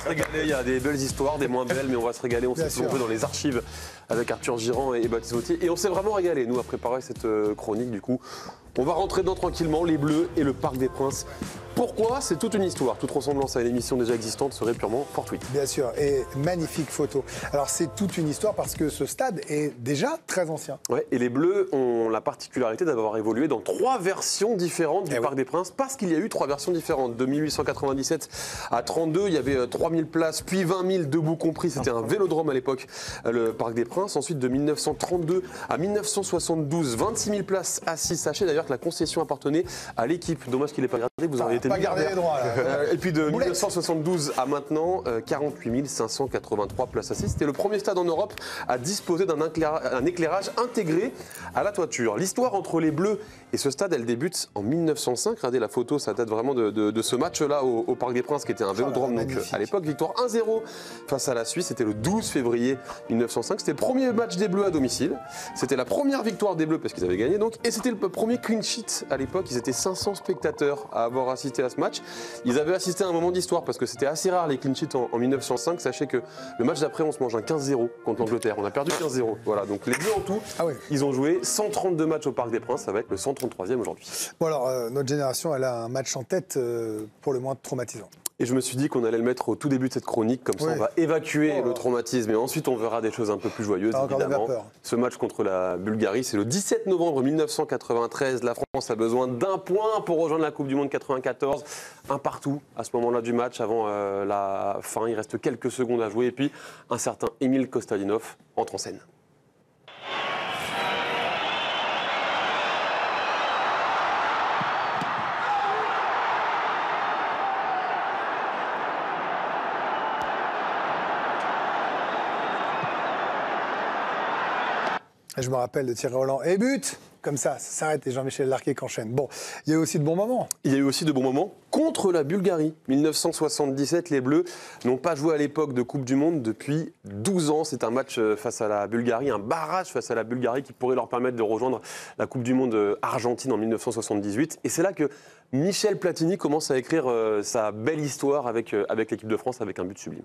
se régaler, il y a des belles histoires, des moins belles, mais on va se régaler. On s'est plongé dans les archives avec Arthur Girand et Baptiste Vautier. Et on s'est vraiment régalé, nous, à préparer cette chronique. Du coup, on va rentrer dedans tranquillement, les Bleus et le Parc des Princes. Pourquoi? C'est toute une histoire. Toute ressemblance à une émission déjà existante serait purement fortuite. Bien sûr, et magnifique photo. Alors c'est toute une histoire parce que ce stade est déjà très ancien. Ouais, et les Bleus ont la particularité d'avoir évolué dans 3 versions différentes du Parc des Princes, parce qu'il y a eu 3 versions différentes. De 1897 à 32, il y avait 3000 places, puis 20 000 debout compris. C'était un vélodrome à l'époque, le Parc des Princes. Ensuite, de 1932 à 1972, 26 000 places assises. Sachez d'ailleurs que la concession appartenait à l'équipe. Dommage qu'il n'ait pas gardé, vous auriez été pas gardé les droits, là. Et puis de 1972 à maintenant, 48 583 places assises. C'était le premier stade en Europe à disposer d'un éclairage intégré à la toiture. L'histoire entre les Bleus et ce stade, elle débute en 1905. Regardez la photo, ça date vraiment de ce match-là au Parc des Princes, qui était un vélodrome. Donc, à l'époque, victoire 1-0 face à la Suisse. C'était le 12 février 1905. C'était le premier match des Bleus à domicile. C'était la première victoire des Bleus parce qu'ils avaient gagné donc. Et c'était le premier clean sheet à l'époque. Ils étaient 500 spectateurs à avoir assisté à ce match. Ils avaient assisté à un moment d'histoire parce que c'était assez rare les clean sheets en 1905. Sachez que le match d'après, on se mange un 15-0 contre l'Angleterre. On a perdu 15-0. Voilà, donc les Bleus en tout, ils ont joué 132 matchs au Parc des Princes. Ça va être le 133e aujourd'hui. Bon alors, notre génération, elle a un match en tête pour le moins traumatisant. Et je me suis dit qu'on allait le mettre au tout début de cette chronique, comme ça on va évacuer le traumatisme et ensuite on verra des choses un peu plus joyeuses, évidemment. Ce match contre la Bulgarie, c'est le 17 novembre 1993. La France a besoin d'un point pour rejoindre la Coupe du Monde 94. Un partout à ce moment-là du match, avant la fin. Il reste quelques secondes à jouer et puis un certain Emil Kostadinov entre en scène. Je me rappelle de Thierry Roland. Et but! Comme ça s'arrête et Jean-Michel Larquet qu'enchaîne. Bon, il y a eu aussi de bons moments. Il y a eu aussi de bons moments contre la Bulgarie. 1977, les Bleus n'ont pas joué à l'époque de Coupe du Monde depuis 12 ans. C'est un match face à la Bulgarie, un barrage face à la Bulgarie qui pourrait leur permettre de rejoindre la Coupe du Monde Argentine en 1978. Et c'est là que Michel Platini commence à écrire sa belle histoire avec l'équipe de France, avec un but sublime.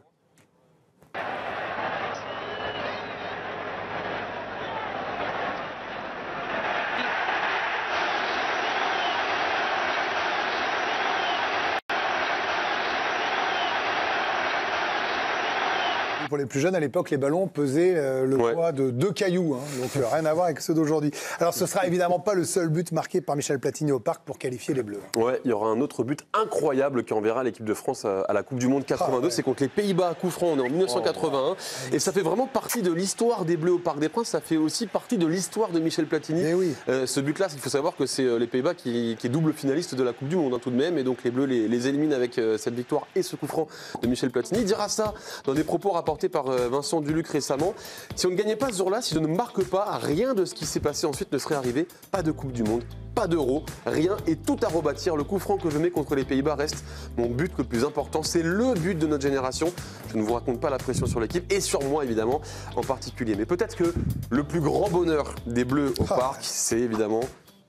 Pour les plus jeunes, à l'époque, les ballons pesaient le poids de 2 cailloux, hein, donc rien à voir avec ceux d'aujourd'hui. Alors ce sera évidemment pas le seul but marqué par Michel Platini au Parc pour qualifier les Bleus. Ouais, il y aura un autre but incroyable qui enverra l'équipe de France à la Coupe du Monde 82. C'est contre les Pays-Bas à coup franc, on est en 1981. Et ça fait vraiment partie de l'histoire des Bleus au Parc des Princes. Ça fait aussi partie de l'histoire de Michel Platini. Ce but-là, il faut savoir que c'est les Pays-Bas qui est double finaliste de la Coupe du Monde, hein, tout de même. Et donc les Bleus les éliminent avec cette victoire et ce coup franc de Michel Platini. Il dira ça dans des propos rapportés par Vincent Duluc récemment. Si on ne gagnait pas ce jour-là, si je ne marque pas, rien de ce qui s'est passé ensuite ne serait arrivé. Pas de Coupe du Monde, pas d'Euro, rien et tout à rebâtir. Le coup franc que je mets contre les Pays-Bas reste mon but le plus important. C'est le but de notre génération. Je ne vous raconte pas la pression sur l'équipe et sur moi évidemment en particulier. Mais peut-être que le plus grand bonheur des Bleus au Parc, c'est évidemment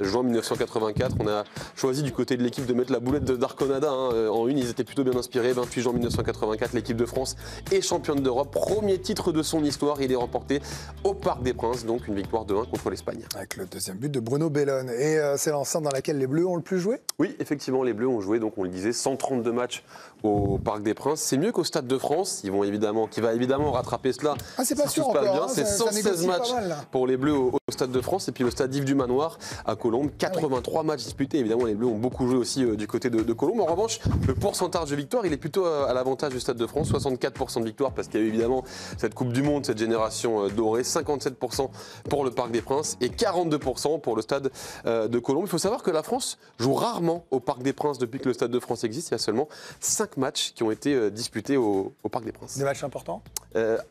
juin 1984, on a choisi du côté de l'équipe de mettre la boulette d'Arconada en une. Ils étaient plutôt bien inspirés. 28 juin 1984, l'équipe de France est championne d'Europe. Premier titre de son histoire. Il est remporté au Parc des Princes. Donc une victoire de 1 contre l'Espagne. Avec le deuxième but de Bruno Bellone. Et c'est l'enceinte dans laquelle les Bleus ont le plus joué? Oui, effectivement, les Bleus ont joué, donc on le disait, 132 matchs au Parc des Princes. C'est mieux qu'au Stade de France. Qui va évidemment rattraper cela. Ah, c'est pas sûr encore. Bien. C'est 116 matchs pour les Bleus au Stade de France. Et puis le Stade Yves du Manoir à Colombes. 83 matchs disputés. Évidemment, les Bleus ont beaucoup joué aussi du côté de Colombes. En revanche, le pourcentage de victoire, il est plutôt à l'avantage du Stade de France. 64% de victoire parce qu'il y a eu évidemment cette Coupe du Monde, cette génération dorée. 57% pour le Parc des Princes et 42% pour le Stade de Colombes. Il faut savoir que la France joue rarement au Parc des Princes depuis que le Stade de France existe. Il y a seulement 5 matchs qui ont été disputés au Parc des Princes. Des matchs importants?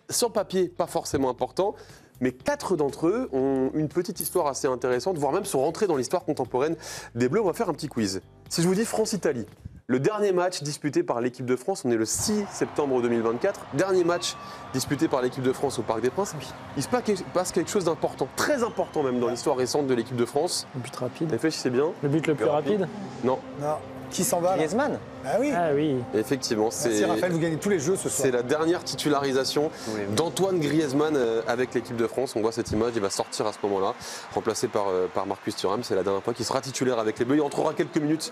Sur papier, pas forcément importants. Mais 4 d'entre eux ont une petite histoire assez intéressante, voire même sont rentrés dans l'histoire contemporaine des Bleus. On va faire un petit quiz. Si je vous dis France-Italie, le dernier match disputé par l'équipe de France, on est le 6 septembre 2024. Dernier match disputé par l'équipe de France au Parc des Princes. Il se passe quelque chose d'important, très important même dans l'histoire récente de l'équipe de France. Le but rapide. Réfléchissez bien. Le but le plus rapide? Non. Qui s'en va là? Griezmann. Ah oui. Ah oui. Effectivement, Merci Raphaël, vous gagnez tous les jeux ce soir. c'est la dernière titularisation d'Antoine Griezmann avec l'équipe de France. On voit cette image, il va sortir à ce moment-là, remplacé par Marcus Thuram. C'est la dernière fois qu'il sera titulaire avec les Bleus. Il entrera quelques minutes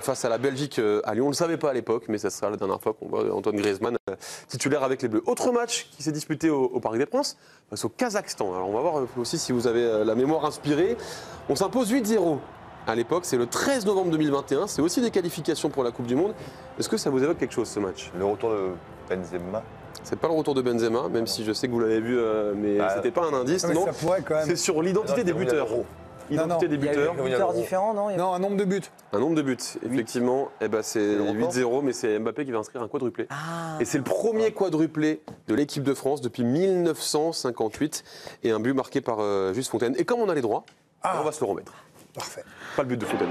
face à la Belgique à Lyon. On ne le savait pas à l'époque, mais ça sera la dernière fois qu'on voit Antoine Griezmann titulaire avec les Bleus. Autre match qui s'est disputé au Parc des Princes, face au Kazakhstan. Alors on va voir aussi si vous avez la mémoire inspirée. On s'impose 8-0. À l'époque, c'est le 13 novembre 2021. C'est aussi des qualifications pour la Coupe du Monde. Est-ce que ça vous évoque quelque chose, ce match? Le retour de Benzema. C'est pas le retour de Benzema, même si je sais que vous l'avez vu, mais c'était pas un indice. Mais Non, ça pourrait quand même. c'est sur l'identité des buteurs. Identité des Il y a buteurs. eu des buteurs différents, non? Non, un nombre de buts. Un nombre de buts, effectivement. Eh ben, c'est le record. 8-0, mais c'est Mbappé qui va inscrire un quadruplé. Et c'est le premier quadruplé de l'équipe de France depuis 1958. Et un but marqué par Juste Fontaine. Et comme on a les droits, on va se le remettre. Parfait. Pas le but de Fontaine.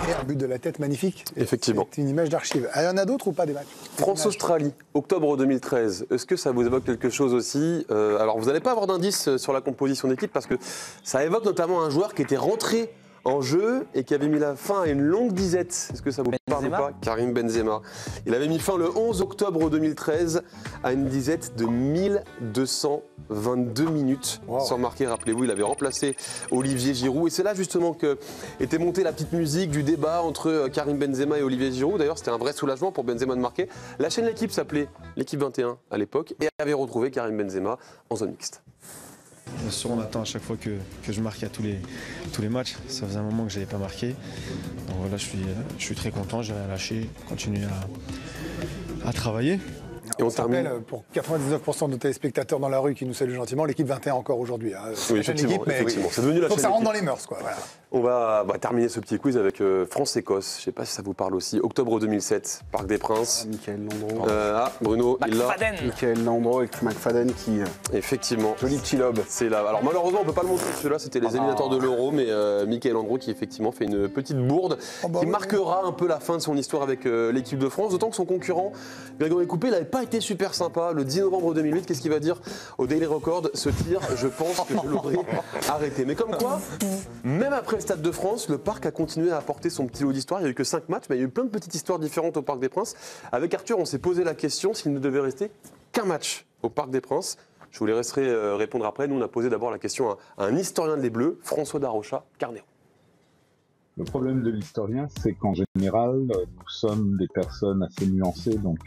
Et un but de la tête magnifique. Effectivement. C'est une image d'archive. Il y en a d'autres ou pas des matchs? France-Australie, octobre 2013. Est-ce que ça vous évoque quelque chose aussi? Alors, vous n'allez pas avoir d'indice sur la composition d'équipe parce que ça évoque notamment un joueur qui était rentré en jeu et qui avait mis la fin à une longue disette. Est-ce que ça vous parle ou pas? Karim Benzema. Il avait mis fin le 11 octobre 2013 à une disette de 1222 minutes sans marquer. Rappelez-vous, il avait remplacé Olivier Giroud. Et c'est là justement que était montée la petite musique du débat entre Karim Benzema et Olivier Giroud. D'ailleurs, c'était un vrai soulagement pour Benzema de marquer. La chaîne L'Équipe s'appelait L'Équipe 21 à l'époque et avait retrouvé Karim Benzema en zone mixte. Bien sûr, on attend à chaque fois que je marque à tous les matchs. Ça faisait un moment que je n'avais pas marqué. Donc voilà, je suis très content, j'ai rien lâché, continuer à travailler. Et on termine pour 99% de téléspectateurs dans la rue qui nous saluent gentiment, l'équipe 21 encore aujourd'hui. Oui, effectivement. C'est devenu la chaîne. Ça rentre dans les mœurs, quoi. Voilà. On va terminer ce petit quiz avec France-Écosse. Je ne sais pas si ça vous parle aussi. Octobre 2007, Parc des Princes. Michael Landreau. Bruno, il l'a. Michael Landreau avec McFadden qui. Effectivement. Joli petit lobe. C'est là. Alors malheureusement, on ne peut pas le montrer. Ceux-là, c'était les éliminateurs de l'Euro, mais Michael Landreau qui effectivement fait une petite bourde qui marquera un peu la fin de son histoire avec l'équipe de France. D'autant que son concurrent, Grégory Coupé, n'avait pas été super sympa. Le 10 novembre 2008, qu'est-ce qu'il va dire au Daily Record? Ce tir, je pense que je l'aurais arrêté. Mais comme quoi, même après le Stade de France, le Parc a continué à apporter son petit lot d'histoire. Il n'y a eu que 5 matchs, mais il y a eu plein de petites histoires différentes au Parc des Princes. Avec Arthur, on s'est posé la question s'il ne devait rester qu'un match au Parc des Princes. Je vous les laisserai répondre après. Nous, on a posé d'abord la question à un historien des Bleus, François Darocha, Carnéo. Le problème de l'historien, c'est qu'en général, nous sommes des personnes assez nuancées, donc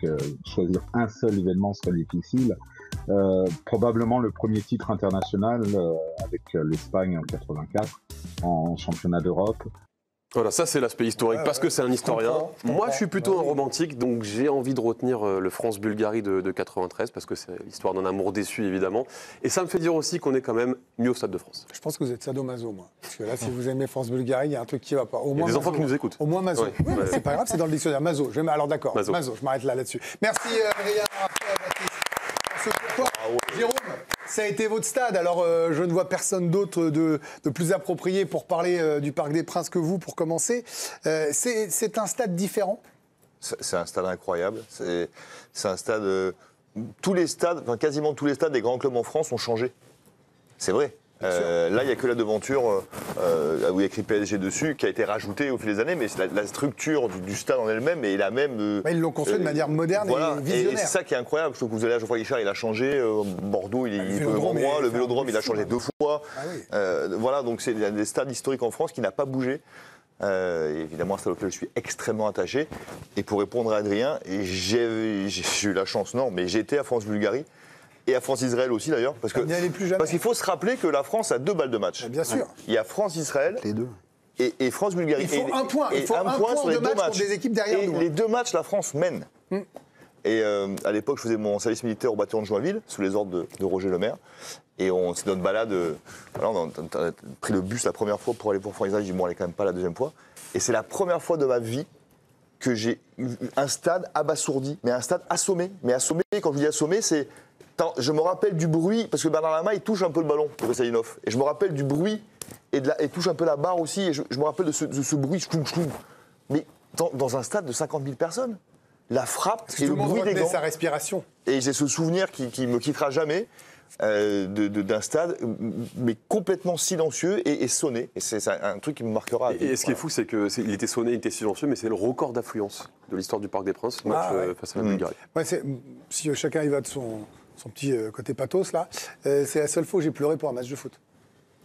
choisir un seul événement serait difficile. Probablement le premier titre international avec l'Espagne en 84, en championnat d'Europe. Voilà, ça c'est l'aspect historique, parce que c'est un historien. Moi, je suis plutôt un romantique, donc j'ai envie de retenir le France-Bulgarie de 93, parce que c'est l'histoire d'un amour déçu, évidemment. Et ça me fait dire aussi qu'on est quand même mieux au Stade de France. Je pense que vous êtes sadomaso, moi. Parce que là, si vous aimez France-Bulgarie, il y a un truc qui ne va pas. Au moins, il y a des enfants qui nous écoutent. Au moins maso. Ouais. Oui, c'est pas grave, c'est dans le dictionnaire. Maso. Alors d'accord, maso, je m'arrête là-dessus. Merci, Adrien, Raphaël, Baptiste. Jérôme, ça a été votre stade, alors je ne vois personne d'autre de plus approprié pour parler du Parc des Princes que vous, pour commencer. C'est un stade différent? C'est un stade incroyable. C'est un stade... tous les stades, enfin quasiment tous les stades des grands clubs en France ont changé. C'est vrai. Là, il n'y a que la devanture où il y a écrit PSG dessus, qui a été rajoutée au fil des années, mais la structure du stade en elle-même est la même. Ils l'ont construit de manière moderne et visionnaire. Et c'est ça qui est incroyable. Je trouve que vous allez à Geoffroy Guichard, il a changé. Bordeaux, il est peu grand moi. Le Vélodrome, il a changé 2 fois. Ah oui. Voilà, donc c'est des stades historiques en France qui n'a pas bougé. Évidemment, un stade auquel je suis extrêmement attaché. Et pour répondre à Adrien, j'ai eu la chance, non, mais j'ai été à France-Bulgarie. Et à France-Israël aussi d'ailleurs, parce qu'il faut se rappeler que la France a 2 balles de match. Bien sûr. Il y a France-Israël Les deux. Et France-Bulgarie. Il faut un point. Il faut un point sur les 2 matchs. Pour des équipes derrière nous. Les 2 matchs, la France mène. Et à l'époque, je faisais mon service militaire au bataillon de Joinville, sous les ordres de Roger Lemaire. Et c'est notre balade. Voilà, on a pris le bus la première fois pour aller pour Fournier. J'ai dit, bon, elle est quand même pas la deuxième fois. Et c'est la première fois de ma vie que j'ai eu un stade abasourdi, mais un stade assommé. Mais assommé, quand je dis assommé, c'est. Je me rappelle du bruit, parce que Bernard Lama, il touche un peu le ballon, le Veselinov. Et je me rappelle du bruit, et touche un peu la barre aussi, et je me rappelle de ce bruit, mais dans un stade de 50 000 personnes, la frappe et le bruit des gants. Sa respiration. Et j'ai ce souvenir qui me quittera jamais, d'un stade, mais complètement silencieux et sonné. Et c'est un truc qui me marquera. Et ce qui est fou, c'est qu'il était sonné, il était silencieux, mais c'est le record d'affluence de l'histoire du Parc des Princes, match face à la Bulgarie. Ouais, si chacun y va de son petit côté pathos, là, c'est la seule fois où j'ai pleuré pour un match de foot.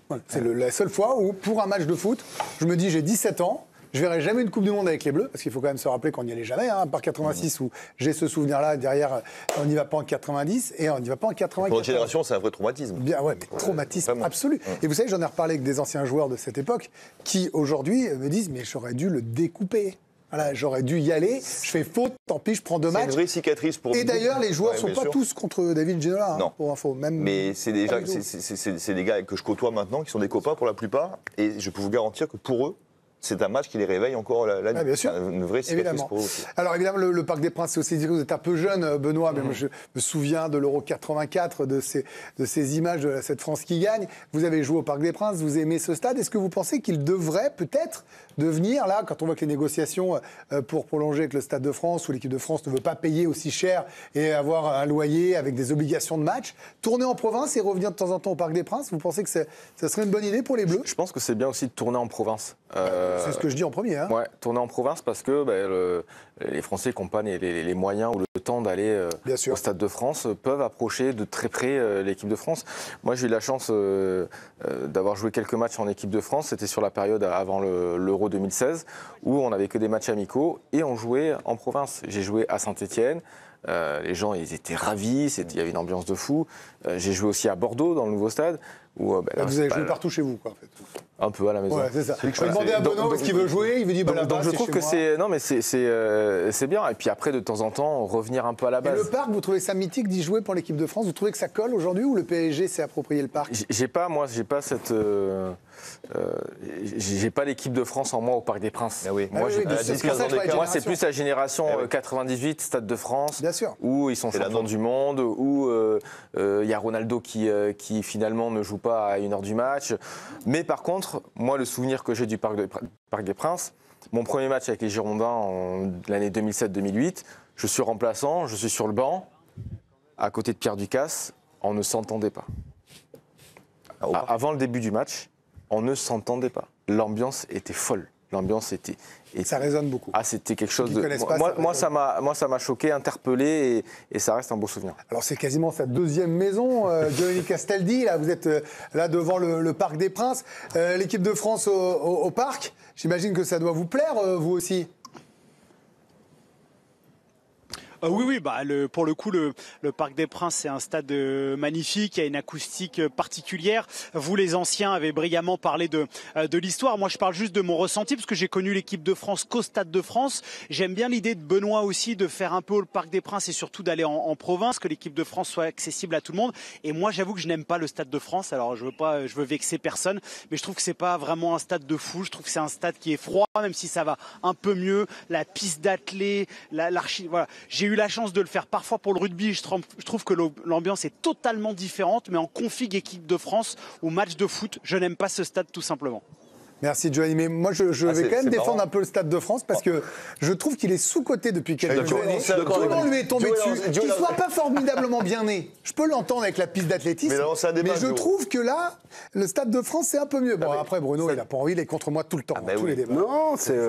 Voilà. C'est la seule fois où, pour un match de foot, je me dis, j'ai 17 ans, je verrai jamais une Coupe du Monde avec les Bleus, parce qu'il faut quand même se rappeler qu'on n'y allait jamais, hein, par 86 où j'ai ce souvenir-là, derrière, on n'y va pas en 90 et on n'y va pas en 94. Pour notre génération, c'est un vrai traumatisme. Bien, ouais, mais traumatisme absolu. Et vous savez, j'en ai reparlé avec des anciens joueurs de cette époque qui, aujourd'hui, me disent, mais j'aurais dû le découper. Voilà, j'aurais dû y aller, je fais faute, tant pis, je prends 2 matchs. C'est une vraie cicatrice pour. Et d'ailleurs, les joueurs ne sont pas tous contre David Ginola, hein, pour info. Même mais c'est des gars que je côtoie maintenant, qui sont des copains pour la plupart, et je peux vous garantir que pour eux, c'est un match qui les réveille encore la nuit. Bien sûr. Une vraie cicatrice pour eux aussi. Alors évidemment, le Parc des Princes, c'est aussi, vous êtes un peu jeune, Benoît, mais moi, je me souviens de l'Euro 84, de ces images de cette France qui gagne. Vous avez joué au Parc des Princes, vous aimez ce stade. Est-ce que vous pensez qu'il devrait peut-être devenir, là, quand on voit que les négociations pour prolonger avec le Stade de France, où l'équipe de France ne veut pas payer aussi cher et avoir un loyer avec des obligations de match, tourner en province et revenir de temps en temps au Parc des Princes, vous pensez que ça serait une bonne idée pour les Bleus? Je pense que c'est bien aussi de tourner en province. C'est ce que je dis en premier. Hein. Ouais, tourner en province parce que les Français qui n'ont pas les moyens ou le temps d'aller au Stade de France peuvent approcher de très près l'équipe de France. Moi, j'ai eu la chance d'avoir joué quelques matchs en équipe de France. C'était sur la période avant l'Euro 2016 où on n'avait que des matchs amicaux et on jouait en province. J'ai joué à Saint-Étienne. Les gens, ils étaient ravis. Il y avait une ambiance de fou. J'ai joué aussi à Bordeaux, dans le nouveau stade. Où, vous avez joué partout chez vous, quoi, en fait. Un peu à la maison. Ouais, c'est ça. Je vais demander à Benoît où est-ce qu'il veut jouer. Il veut dire, donc je trouve que c'est bien. Et puis après, de temps en temps, revenir un peu à la base. Et le parc, vous trouvez ça mythique d'y jouer pour l'équipe de France? Vous trouvez que ça colle aujourd'hui ou le PSG s'est approprié le parc? J'ai pas cette. J'ai pas l'équipe de France en moi au Parc des Princes. Ah oui. Moi, moi c'est plus la génération 98, Stade de France, bien sûr, où ils sont champions du monde, où il y a Ronaldo qui finalement ne joue pas à 1h du match. Mais par contre, moi, le souvenir que j'ai du Parc des Princes, mon premier match avec les Girondins en l'année 2007-2008, je suis remplaçant, je suis sur le banc, à côté de Pierre Ducasse, on ne s'entendait pas. Avant le début du match, on ne s'entendait pas. L'ambiance était folle. L'ambiance était. Ça résonne beaucoup. Ah, c'était quelque chose de. Moi, ça m'a choqué, interpellé, et ça reste un beau souvenir. Alors, c'est quasiment sa deuxième maison, Giovanni Castaldi. Là, vous êtes là devant le Parc des Princes. L'équipe de France au Parc, j'imagine que ça doit vous plaire, vous aussi. Oui, pour le coup, le Parc des Princes, c'est un stade magnifique, il y a une acoustique particulière. Vous, les anciens, avez brillamment parlé de l'histoire. Moi, je parle juste de mon ressenti, parce que j'ai connu l'équipe de France qu'au Stade de France. J'aime bien l'idée de Benoît aussi de faire un peu le Parc des Princes et surtout d'aller en province, que l'équipe de France soit accessible à tout le monde. Et moi, j'avoue que je n'aime pas le Stade de France. Alors, je veux vexer personne, mais je trouve que c'est pas vraiment un stade de fou. Je trouve que c'est un stade qui est froid, même si ça va un peu mieux. La piste d'athlée, voilà. J'ai eu la chance de le faire parfois pour le rugby. Je trouve que l'ambiance est totalement différente, mais en config équipe de France ou match de foot, je n'aime pas ce stade tout simplement. Merci Giovanni, mais moi je vais quand même défendre un peu le Stade de France parce que je trouve qu'il est sous-coté depuis quelques années. Tout le monde lui est tombé dessus. Qu'il soit pas formidablement bien né. Je peux l'entendre avec la piste d'athlétisme, mais je trouve que là, le Stade de France c'est un peu mieux. Bon après Bruno il n'a pas envie, il est contre moi tout le temps, tous les débats. Non, c'est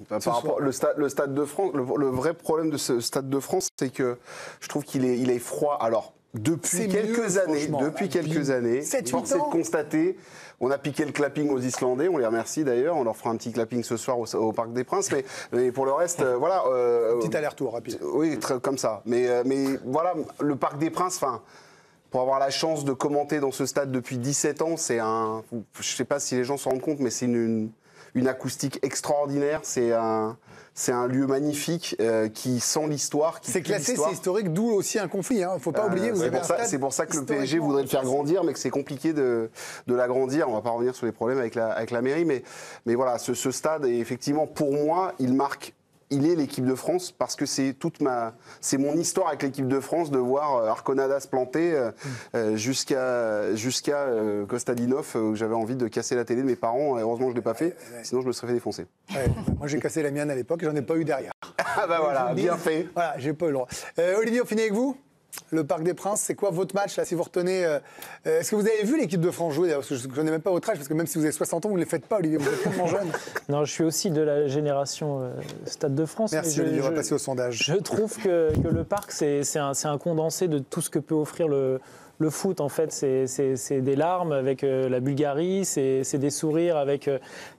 par rapport le Stade de France. Le vrai problème de ce Stade de France, c'est que je trouve qu'il est froid. Alors depuis quelques années, force est de constater. On a piqué le clapping aux Islandais, on les remercie d'ailleurs, on leur fera un petit clapping ce soir au Parc des Princes, mais pour le reste, voilà. Petit aller-retour rapide. Oui, comme ça. Mais voilà, le Parc des Princes, pour avoir la chance de commenter dans ce stade depuis 17 ans, je ne sais pas si les gens s'en rendent compte, mais c'est une une acoustique extraordinaire. C'est un lieu magnifique qui sent l'histoire. C'est classé, c'est historique, d'où aussi un conflit. Il ne faut pas oublier. C'est pour ça que le PSG voudrait le faire grandir, mais que c'est compliqué de l'agrandir. On ne va pas revenir sur les problèmes avec la mairie, mais voilà, ce stade, est effectivement, pour moi, il est l'équipe de France parce que c'est mon histoire avec l'équipe de France de voir Arconada se planter jusqu'à Kostadinov où j'avais envie de casser la télé de mes parents. Heureusement, je l'ai pas fait, sinon je me serais fait défoncer. Ouais, moi, j'ai cassé la mienne à l'époque, j'en ai pas eu derrière. Ah bah voilà, bien fait. Voilà, j'ai pas eu le droit. Olivier, on finit avec vous. Le Parc des Princes, c'est quoi votre match là, si vous retenez est-ce que vous avez vu l'équipe de France jouer? Parce que je ne connais même pas votre âge, parce que même si vous avez 60 ans, vous ne les faites pas, Olivier, vous êtes tellement jeune. Non, je suis aussi de la génération Stade de France. Merci Olivier, on va passer au sondage. Je trouve que le parc, c'est un condensé de tout ce que peut offrir le foot. En fait, c'est des larmes avec la Bulgarie, c'est des sourires avec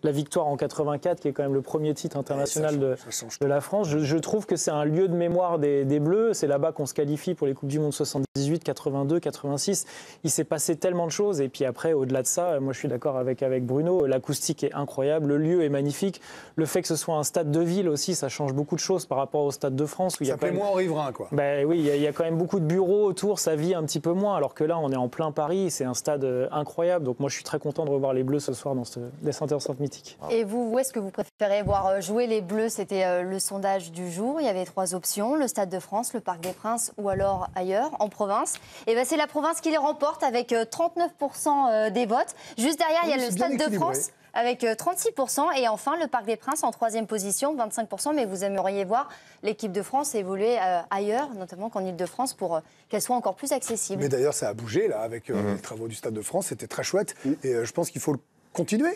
la victoire en 84, qui est quand même le premier titre international de la France. Je trouve que c'est un lieu de mémoire des Bleus. C'est là-bas qu'on se qualifie pour les Coupes du Monde 78, 82, 86. Il s'est passé tellement de choses. Et puis après, au-delà de ça, moi je suis d'accord avec Bruno, l'acoustique est incroyable, le lieu est magnifique. Le fait que ce soit un stade de ville aussi, ça change beaucoup de choses par rapport au Stade de France. Où ça fait moins riverain, quoi. Ben oui, il y a quand même beaucoup de bureaux autour, ça vit un petit peu moins. Alors que là, on est en plein Paris, c'est un stade incroyable. Donc moi, je suis très content de revoir les Bleus ce soir dans ce descente enceinte mythique. Et vous, où est-ce que vous préférez voir jouer les Bleus? C'était le sondage du jour. Il y avait 3 options, le Stade de France, le Parc des Princes ou alors ailleurs, en province. Et ben, c'est la province qui les remporte avec 39% des votes. Juste derrière, il y a le Stade de France avec 36%. Et enfin, le Parc des Princes en 3e position, 25%. Mais vous aimeriez voir l'équipe de France évoluer ailleurs, notamment qu'en Ile-de-France, pour qu'elle soit encore plus accessible. Mais d'ailleurs, ça a bougé là, avec les travaux du Stade de France. C'était très chouette. Et je pense qu'il faut le continuer.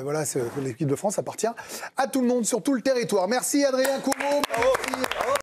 Voilà, l'équipe de France appartient à tout le monde sur tout le territoire. Merci Adrien Courreau. Merci